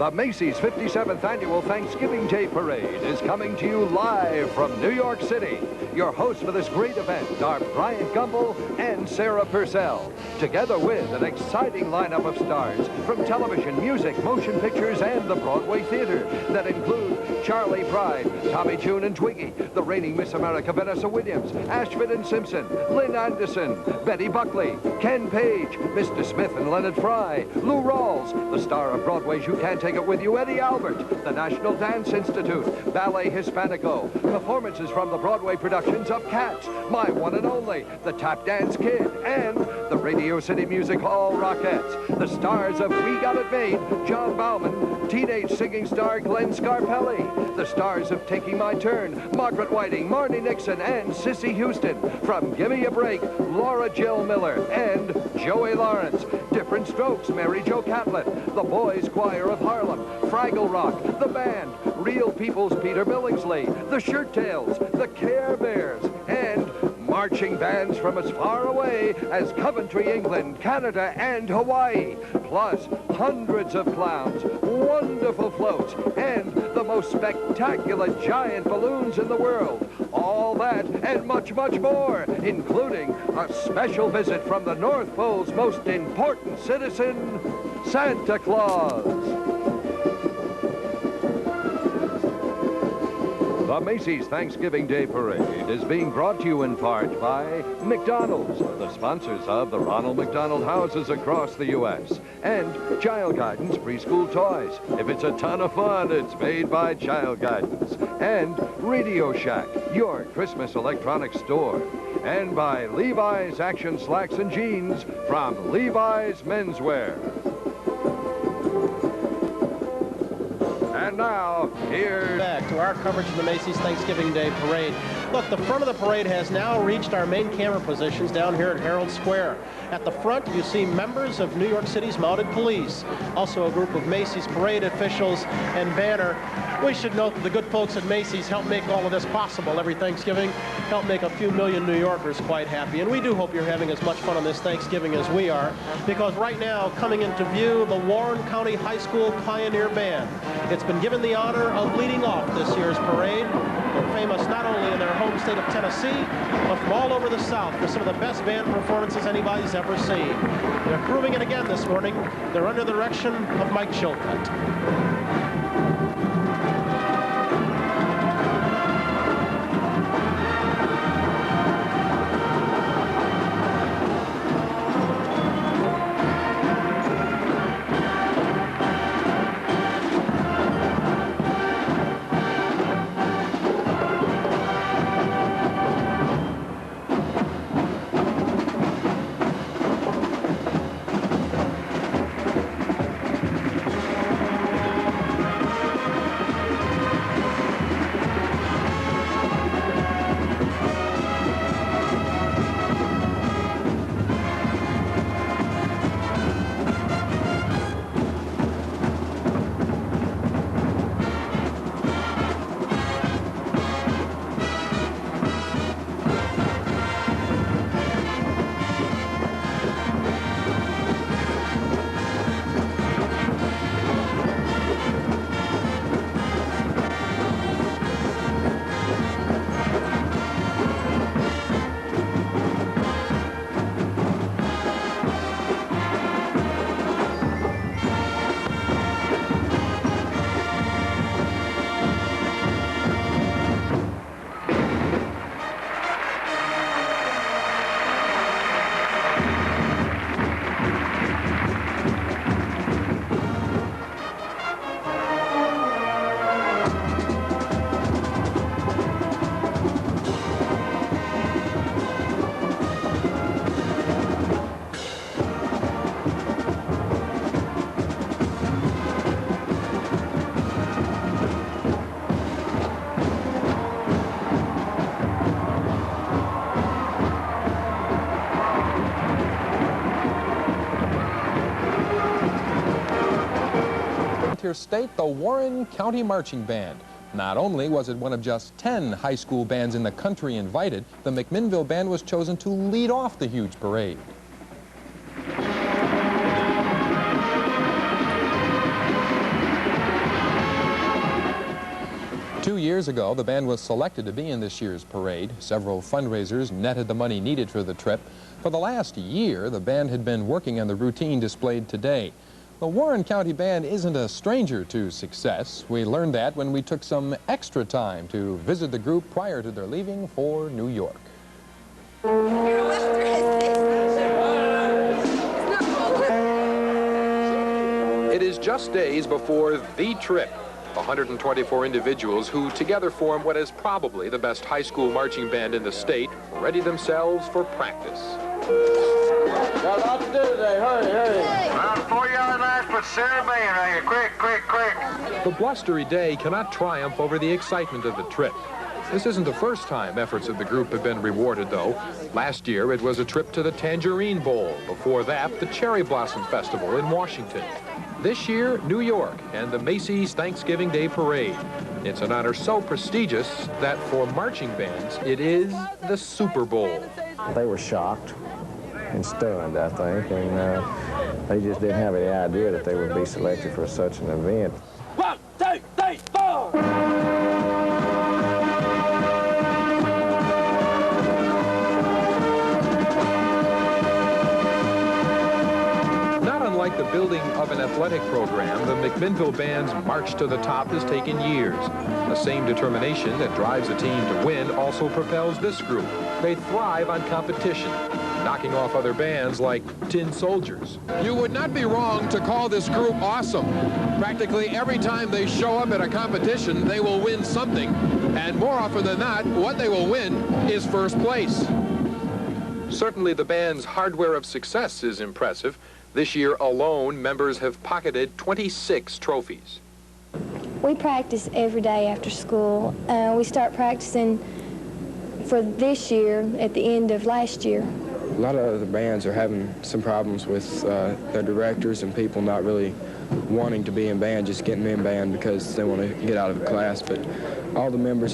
The Macy's 57th Annual Thanksgiving Day Parade is coming to you live from New York City. Your hosts for this great event are Bryant Gumbel and Sarah Purcell, together with an exciting lineup of stars from television, music, motion pictures, and the Broadway theater that include Charlie Pride, Tommy Tune and Twiggy, the reigning Miss America Vanessa Williams, Ashford and Simpson, Lynn Anderson, Betty Buckley, Ken Page, Mr. Smith and Leonard Fry, Lou Rawls, the star of Broadway's You Can't Take It With You, Eddie Albert, the National Dance Institute, Ballet Hispanico, performances from the Broadway productions of Cats, My One and Only, the Tap Dance Kid, and the Radio City Music Hall Rockettes. The stars of We Got It Made, John Bauman, teenage singing star Glenn Scarpelli, the stars of Taking My Turn, Margaret Whiting, Marnie Nixon, and Sissy Houston. From Gimme a Break, Laura Jill Miller and Joey Lawrence. Different Strokes, Mary Jo Catlett, the Boys Choir of Harlem, Fraggle Rock, the band, Real People's Peter Billingsley, the Shirt Tails, the Care Bears, and marching bands from as far away as Coventry, England, Canada, and Hawaii, plus hundreds of clowns, wonderful floats, and the most spectacular giant balloons in the world. All that and much, much more, including a special visit from the North Pole's most important citizen, Santa Claus. The Macy's Thanksgiving Day Parade is being brought to you in part by McDonald's, the sponsors of the Ronald McDonald Houses across the U.S., and Child Guidance Preschool Toys. If it's a ton of fun, it's made by Child Guidance. And Radio Shack, your Christmas electronics store. And by Levi's Action Slacks and Jeans from Levi's Menswear. And now, here's back to our coverage of the Macy's Thanksgiving Day Parade. Look, the front of the parade has now reached our main camera positions down here at Herald Square. At the front, you see members of New York City's mounted police, also a group of Macy's parade officials and banner. We should note that the good folks at Macy's help make all of this possible every Thanksgiving, help make a few million New Yorkers quite happy. And we do hope you're having as much fun on this Thanksgiving as we are, because right now, coming into view, the Warren County High School Pioneer Band. It's been given the honor of leading off this year's parade. They're famous not only in their home state of Tennessee, but from all over the South for some of the best band performances anybody's ever seen. They're proving it again this morning. They're under the direction of Mike Chilcutt. State, the Warren County Marching Band. Not only was it one of just 10 high school bands in the country invited, the McMinnville Band was chosen to lead off the huge parade. 2 years ago, the band was selected to be in this year's parade. Several fundraisers netted the money needed for the trip. For the last year, the band had been working on the routine displayed today. The Warren County Band isn't a stranger to success. We learned that when we took some extra time to visit the group prior to their leaving for New York. It is just days before the trip. 124 individuals who together form what is probably the best high school marching band in the state ready themselves for practice. Got a lot to do today. Hurry. About 4-yard line, put Sarah Bain right here. Quick. The blustery day cannot triumph over the excitement of the trip. This isn't the first time efforts of the group have been rewarded, though. Last year, it was a trip to the Tangerine Bowl. Before that, the Cherry Blossom Festival in Washington. This year, New York and the Macy's Thanksgiving Day Parade. It's an honor so prestigious that for marching bands, it is the Super Bowl. They were shocked and stunned, I think, and they just didn't have any idea that they would be selected for such an event. 1, 2, 3, 4! Like the building of an athletic program, the McMinnville Band's march to the top has taken years. The same determination that drives a team to win also propels this group. They thrive on competition, knocking off other bands like Tin Soldiers. You would not be wrong to call this group awesome. Practically every time they show up at a competition, they will win something. And more often than not, what they will win is first place. Certainly the band's hardware of success is impressive. This year alone, members have pocketed 26 trophies. We practice every day after school. We start practicing for this year at the end of last year. A lot of other bands are having some problems with their directors and people not really wanting to be in band, just getting in band because they want to get out of a class. But all the members